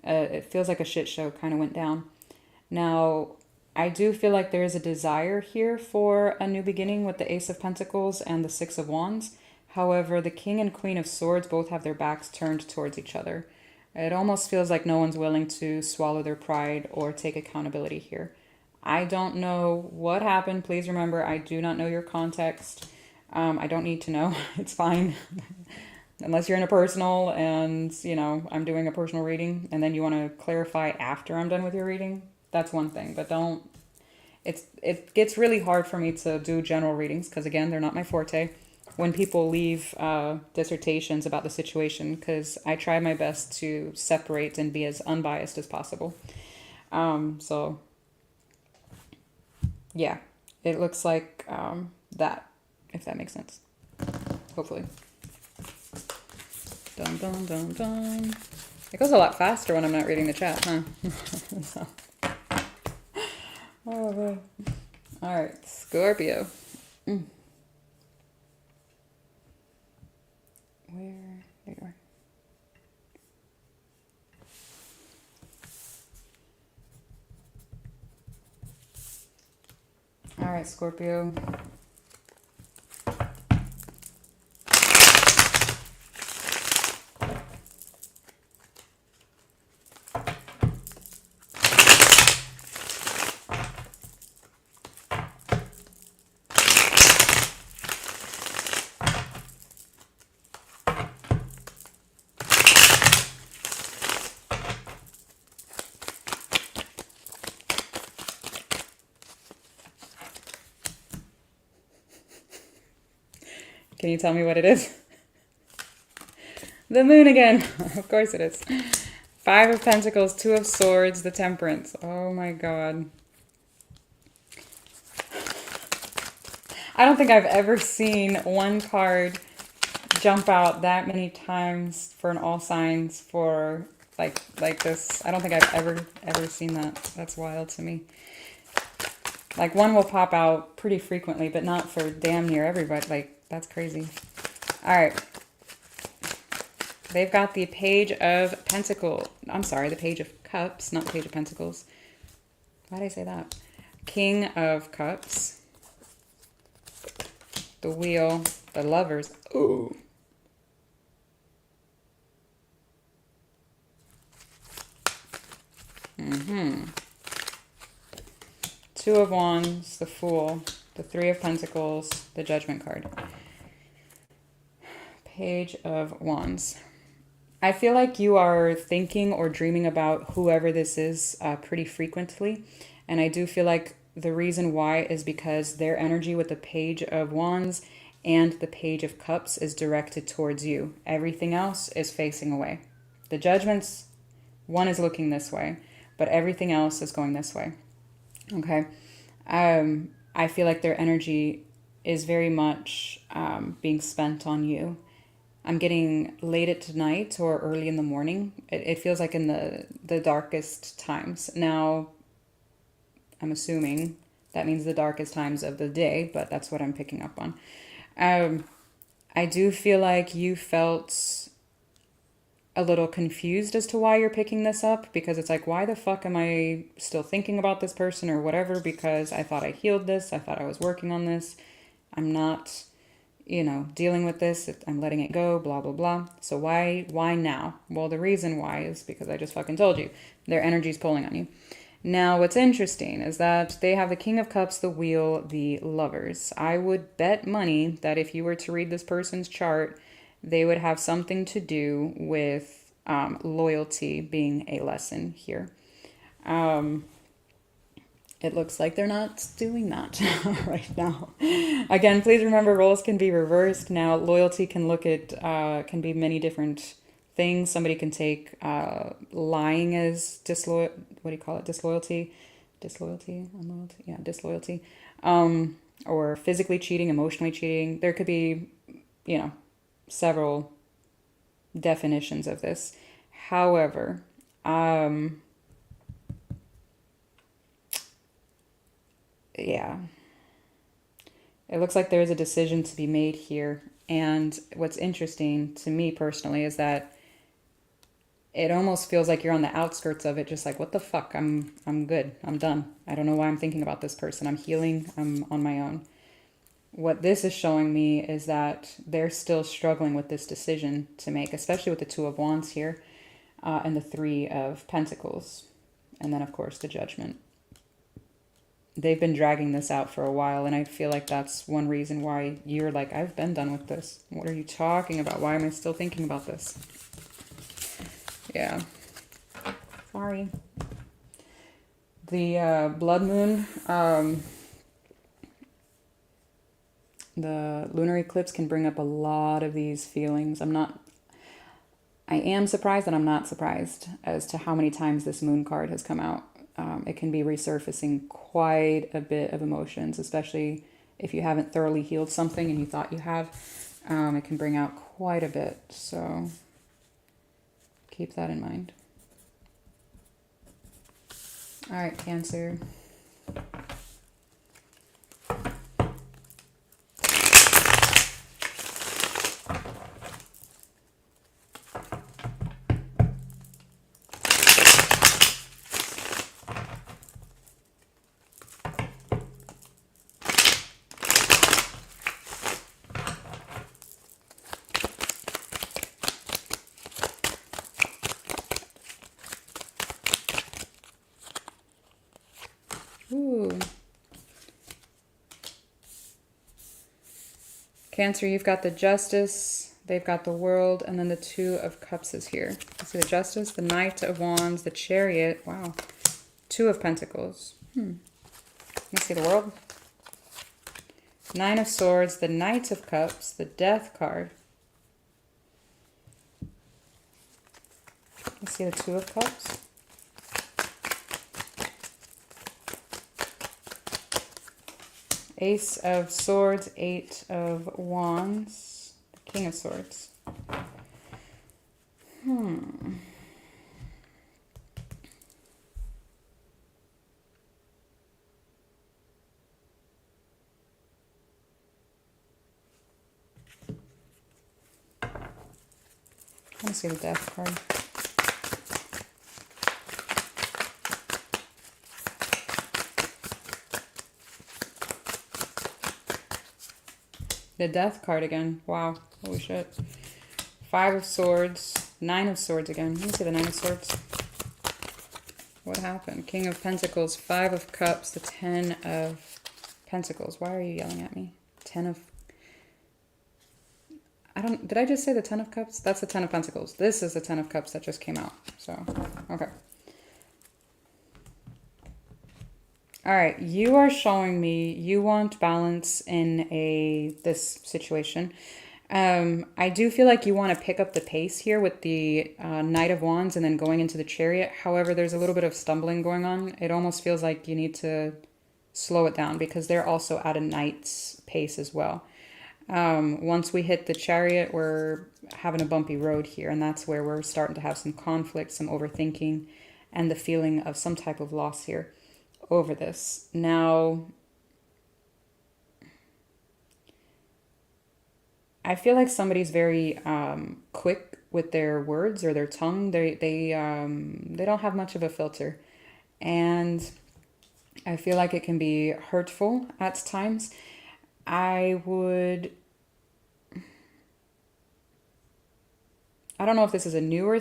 it feels like a shit show kind of went down. Now, I do feel like there is a desire here for a new beginning with the Ace of Pentacles and the Six of Wands. However, the King and Queen of Swords both have their backs turned towards each other. It almost feels like no one's willing to swallow their pride or take accountability here. I don't know what happened. Please remember, I do not know your context. I don't need to know. It's fine. Unless you're in a personal and, you know, I'm doing a personal reading and then you want to clarify after I'm done with your reading, that's one thing. But don't, it gets really hard for me to do general readings because, again, they're not my forte. When people leave dissertations about the situation, because I try my best to separate and be as unbiased as possible. So, yeah, it looks like that, if that makes sense. Hopefully. Dun, dun, dun, dun. It goes a lot faster when I'm not reading the chat, huh? So. Oh, boy. All right, Scorpio. Where? There you are. All right, Scorpio. Can you tell me what it is? The moon again. Of course it is. 5 of Pentacles, 2 of Swords, the Temperance. Oh my god. I don't think I've ever seen one card jump out that many times for an all signs for like this. I don't think I've ever seen that. That's wild to me. Like, one will pop out pretty frequently, but not for damn near everybody. Like, that's crazy. All right. They've got the Page of Pentacles. I'm sorry, the Page of Cups, not the Page of Pentacles. Why did I say that? King of Cups. The Wheel. The Lovers. Ooh. Two of Wands, the Fool, the Three of Pentacles, the Judgment card. Page of Wands. I feel like you are thinking or dreaming about whoever this is pretty frequently. And I do feel like the reason why is because their energy with the Page of Wands and the Page of Cups is directed towards you. Everything else is facing away. The Judgments, one is looking this way, but everything else is going this way. Okay. I feel like their energy is very much being spent on you. I'm getting late at night or early in the morning. It feels like in the darkest times. Now, I'm assuming that means the darkest times of the day, but that's what I'm picking up on. I do feel like you felt a little confused as to why you're picking this up, because it's like, why the fuck am I still thinking about this person or whatever? Because I thought I healed this. I thought I was working on this. I'm not, you know, dealing with this. I'm letting it go, blah, blah, blah. So why now? Well, the reason why is because I just fucking told you. Their energy's pulling on you. Now, what's interesting is that they have the King of Cups, the Wheel, the Lovers. I would bet money that if you were to read this person's chart, they would have something to do with loyalty being a lesson here. It looks like they're not doing that right now. Again, please remember, roles can be reversed. Now, loyalty can look at, can be many different things. Somebody can take lying as disloyal. What do you call it? Disloyalty? Disloyalty? Unloyalty? Yeah, disloyalty. Or physically cheating, emotionally cheating. There could be, you know, several definitions of this. However, yeah, it looks like there's a decision to be made here. And what's interesting to me personally is that it almost feels like you're on the outskirts of it, just like, what the fuck? I'm good. I'm done. I don't know why I'm thinking about this person. I'm healing. I'm on my own. What this is showing me is that they're still struggling with this decision to make, especially with the Two of Wands here. and the Three of Pentacles. And then, of course, the Judgment. They've been dragging this out for a while, and I feel like that's one reason why you're like, I've been done with this. What are you talking about? Why am I still thinking about this? Yeah. Sorry. The blood moon, the lunar eclipse can bring up a lot of these feelings. I am surprised and I'm not surprised as to how many times this moon card has come out. It can be resurfacing quite a bit of emotions, especially if you haven't thoroughly healed something and you thought you have. It can bring out quite a bit, so keep that in mind. All right, Cancer. Ooh. Cancer, you've got the Justice, they've got the World, and then the Two of Cups is here. You see the Justice, the Knight of Wands, the Chariot, wow. Two of Pentacles. Let's see the World. Nine of Swords, the Knight of Cups, the Death card. Let's see the Two of Cups. Ace of Swords, Eight of Wands, the King of Swords. Let's see the Death card. The Death card again. Wow. Holy shit. Five of Swords. Nine of Swords again. Let me see the Nine of Swords. What happened? King of Pentacles. Five of Cups. The Ten of Pentacles. Why are you yelling at me? Ten of... Did I just say the Ten of Cups? That's the Ten of Pentacles. This is the Ten of Cups that just came out. So, okay. All right, you are showing me you want balance in this situation. I do feel like you want to pick up the pace here with the Knight of Wands and then going into the Chariot. However, there's a little bit of stumbling going on. It almost feels like you need to slow it down because they're also at a Knight's pace as well. Once we hit the Chariot, we're having a bumpy road here, and that's where we're starting to have some conflict, some overthinking, and the feeling of some type of loss here over this. Now, I feel like somebody's very quick with their words or their tongue. They don't have much of a filter, and I feel like it can be hurtful at times. I don't know if this is a newer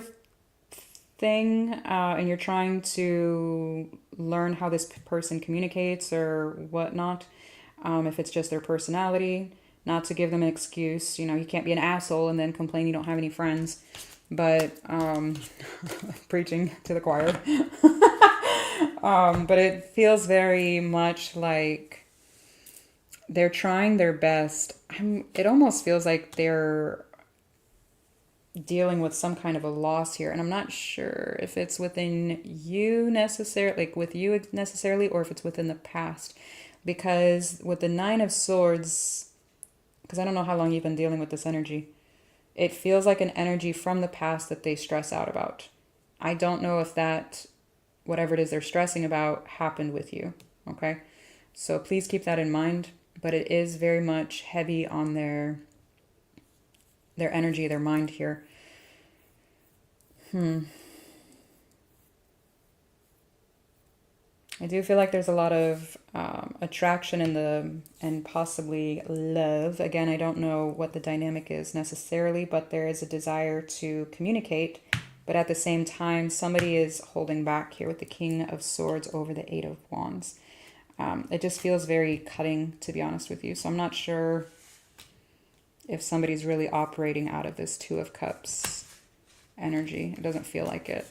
thing and you're trying to learn how this person communicates or whatnot. If it's just their personality, not to give them an excuse. You know, you can't be an asshole and then complain you don't have any friends. But preaching to the choir. But it feels very much like they're trying their best. It almost feels like they're dealing with some kind of a loss here, and I'm not sure if it's within you necessarily, or if it's within the past, because with the Nine of Swords, because I don't know how long you've been dealing with this energy, it feels like an energy from the past that they stress out about. I don't know if that, whatever it is they're stressing about, happened with you, okay? So please keep that in mind, but it is very much heavy on their energy, their mind here. I do feel like there's a lot of attraction and possibly love. Again, I don't know what the dynamic is necessarily, but there is a desire to communicate, But at the same time, somebody is holding back here with the King of Swords over the Eight of Wands. It just feels very cutting, to be honest with you. So I'm not sure if somebody's really operating out of this Two of Cups energy. It doesn't feel like it.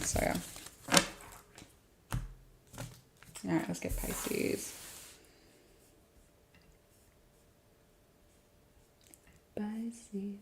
So yeah. All right, let's get Pisces. Pisces.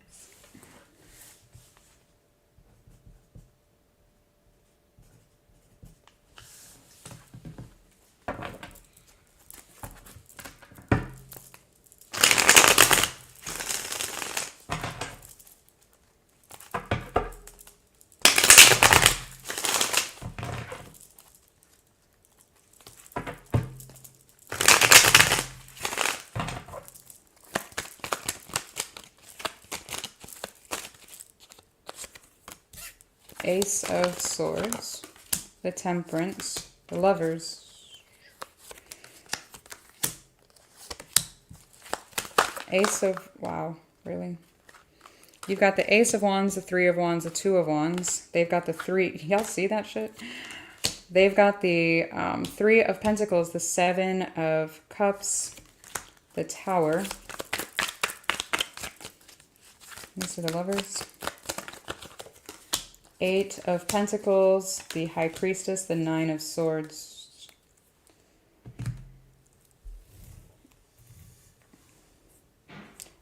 Ace of Swords, the Temperance, the Lovers, Ace of, wow, really? You've got the Ace of Wands, the Three of Wands, the Two of Wands. They've got the three, y'all see that shit? They've got the Three of Pentacles, the Seven of Cups, the Tower. These are the Lovers. Eight of Pentacles, the High Priestess, the Nine of Swords.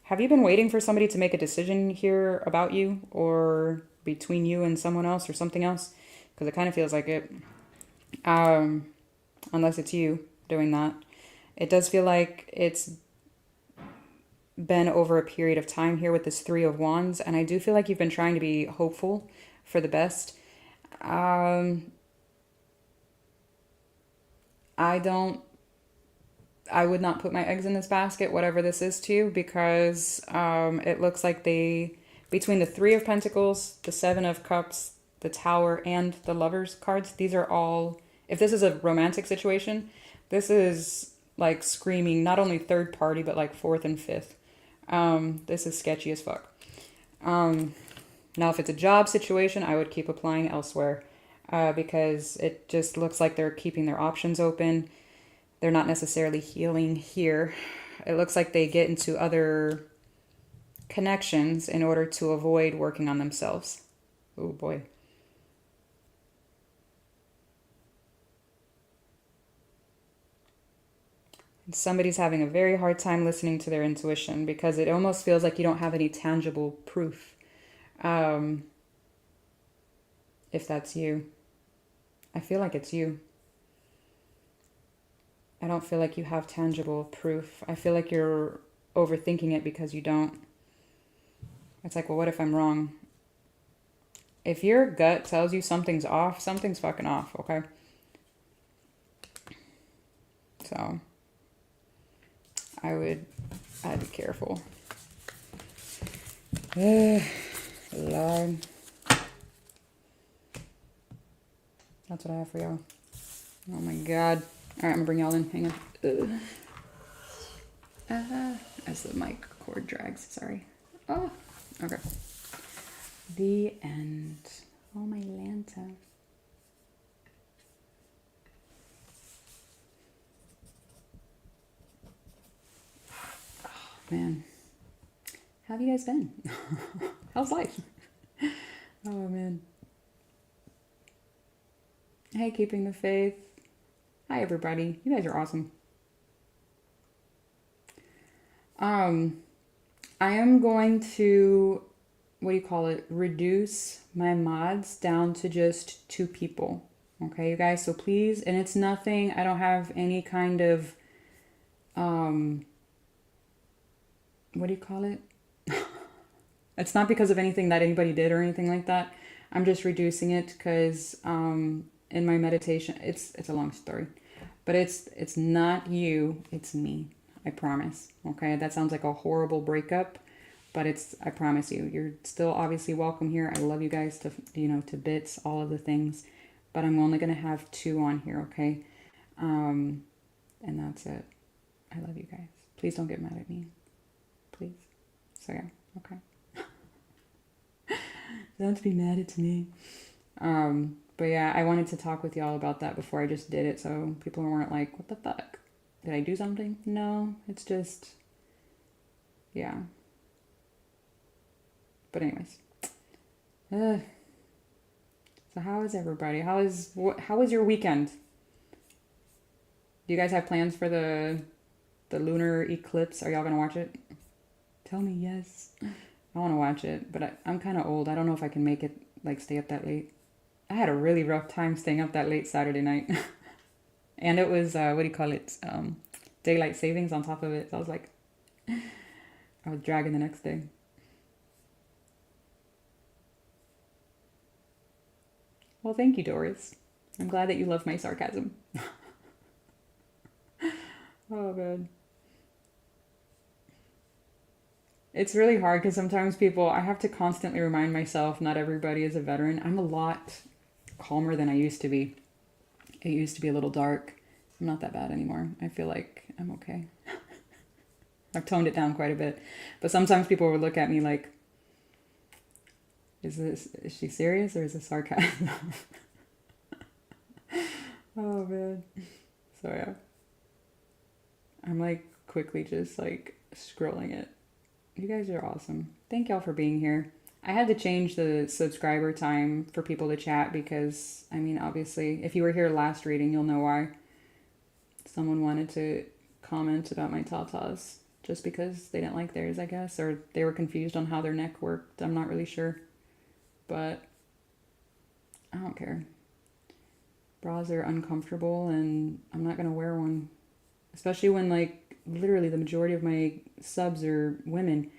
Have you been waiting for somebody to make a decision here about you or between you and someone else or something else? Because it kind of feels like it. Unless it's you doing that. It does feel like it's been over a period of time here with this Three of Wands. And I do feel like you've been trying to be hopeful for the best. I would not put my eggs in this basket, whatever this is to you, because it looks like between the Three of Pentacles, the Seven of Cups, the Tower, and the Lovers cards, these are all, if this is a romantic situation, this is like screaming not only third party, but like fourth and fifth. This is sketchy as fuck. Now, if it's a job situation, I would keep applying elsewhere because it just looks like they're keeping their options open. They're not necessarily healing here. It looks like they get into other connections in order to avoid working on themselves. Oh boy. And somebody's having a very hard time listening to their intuition because it almost feels like you don't have any tangible proof. If that's you, I feel like it's you. I don't feel like you have tangible proof. I feel like you're overthinking it because you don't. It's like, well, what if I'm wrong? If your gut tells you something's off, something's fucking off, okay? So, I'd be careful. Lord. That's what I have for y'all. Oh my God. All right, I'm gonna bring y'all in. Hang on. As the mic cord drags, sorry. Oh, okay. The end. Oh, my Lanta. Oh, man. How have you guys been? How's life? Oh, man. Hey, Keeping the Faith. Hi, everybody. You guys are awesome. I am going to, what do you call it, reduce my mods down to just 2 people. Okay, you guys? So please, and it's nothing, I don't have any kind of, what do you call it? It's not because of anything that anybody did or anything like that. I'm just reducing it because in my meditation, it's a long story. But it's not you, it's me. I promise. Okay, that sounds like a horrible breakup, but I promise you, you're still obviously welcome here. I love you guys to bits, all of the things, but I'm only going to have 2 on here, okay? And that's it. I love you guys. Please don't get mad at me. Please. So yeah, okay. Don't be mad at me. But yeah, I wanted to talk with y'all about that before I just did it, so people weren't like, what the fuck? Did I do something? No, it's just, yeah. But anyways. Uh, so how is everybody? How was your weekend? Do you guys have plans for the lunar eclipse? Are y'all gonna watch it? Tell me yes. I want to watch it, but I'm kind of old. I don't know if I can make it, like, stay up that late. I had a really rough time staying up that late Saturday night. And it was, what do you call it? Daylight savings on top of it. So I was like, I was dragging the next day. Well, thank you, Doris. I'm glad that you love my sarcasm. Oh, God. It's really hard because sometimes I have to constantly remind myself not everybody is a veteran. I'm a lot calmer than I used to be. It used to be a little dark. I'm not that bad anymore. I feel like I'm okay. I've toned it down quite a bit. But sometimes people will look at me like, is she serious or is this sarcasm? Oh, man. So, yeah. I'm like quickly just like scrolling it. You guys are awesome. Thank y'all for being here. I had to change the subscriber time for people to chat because, I mean, obviously, if you were here last reading, you'll know why. Someone wanted to comment about my tatas just because they didn't like theirs, I guess, or they were confused on how their neck worked. I'm not really sure, but I don't care. Bras are uncomfortable and I'm not going to wear one, especially when, like, literally the majority of my subs are women.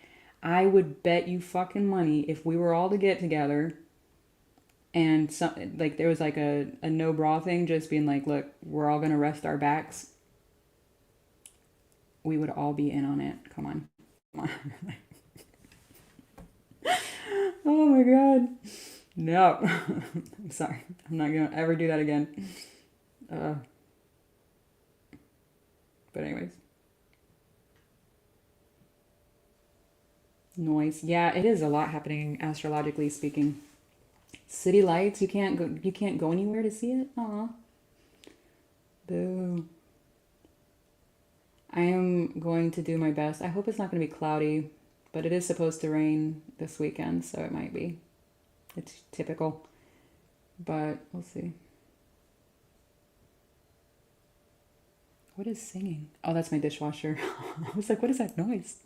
I would bet you fucking money if we were all to get together and like there was like a no bra thing, just being like, look, we're all gonna rest our backs, we would all be in on it. Come on. Come on. Oh my God. No. I'm sorry. I'm not gonna ever do that again. But anyways. Noise. Yeah, it is a lot happening astrologically speaking. City lights, you can't go anywhere to see it? Aw. Boo. I am going to do my best. I hope it's not going to be cloudy, but it is supposed to rain this weekend, so it might be. It's typical, but we'll see. What is singing? Oh, that's my dishwasher. I was like, what is that noise?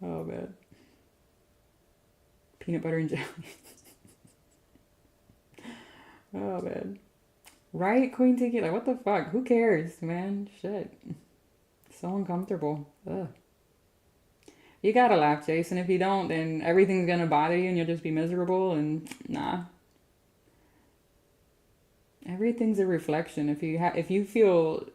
Oh, man. Peanut butter and jelly. Oh, man. Right, Queen Tiki? Like, what the fuck? Who cares, man? Shit. So uncomfortable. Ugh. You gotta laugh, Jason. If you don't, then everything's gonna bother you and you'll just be miserable, and nah. Everything's a reflection. If you feel,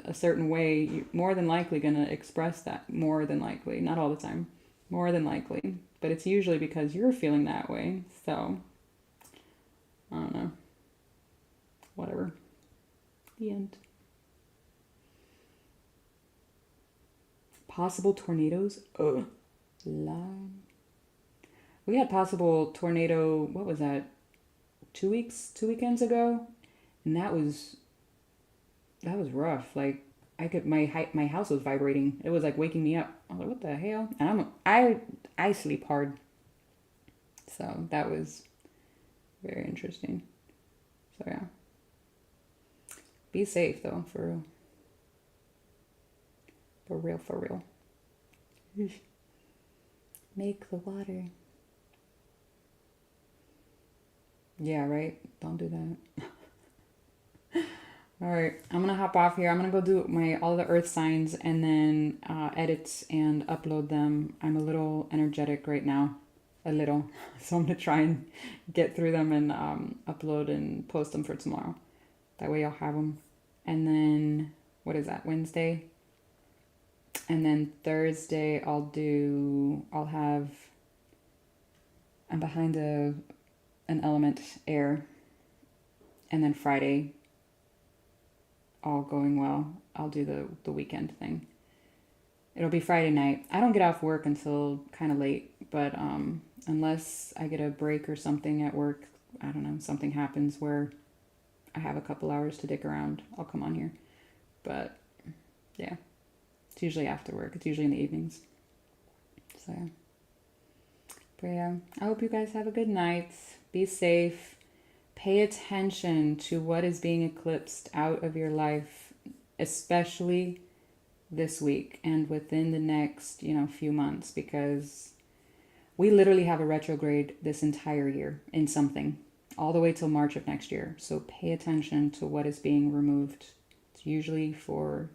a certain way, you're more than likely gonna express that. More than likely. Not all the time. More than likely. But it's usually because you're feeling that way. So, I don't know. Whatever. The end. Possible tornadoes? Ugh. We had possible tornado, what was that? 2 weekends ago? And that was rough. Like, my house was vibrating. It was like waking me up. I was like, what the hell? And I sleep hard. So that was very interesting. So yeah. Be safe though, for real. For real, for real. Make the water. Yeah, right? Don't do that. All right, I'm gonna hop off here. I'm gonna go do all the earth signs and then edit and upload them. I'm a little energetic right now. A little. So I'm gonna try and get through them and upload and post them for tomorrow. That way I'll have them. And then, what is that, Wednesday? And then Thursday I'm behind an element, air. And then Friday, all going well, I'll do the weekend thing. It'll be Friday night. I don't get off work until kind of late, but unless I get a break or something at work, I don't know, something happens where I have a couple hours to dick around, I'll come on here. But yeah, it's usually after work. It's usually in the evenings. So yeah. But yeah, I hope you guys have a good night. Be safe. Pay attention to what is being eclipsed out of your life, especially this week and within the next, few months, because we literally have a retrograde this entire year in something, all the way till March of next year. So pay attention to what is being removed. It's usually for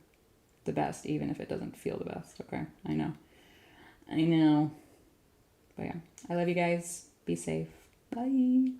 the best, even if it doesn't feel the best. Okay, I know. But yeah, I love you guys. Be safe. Bye.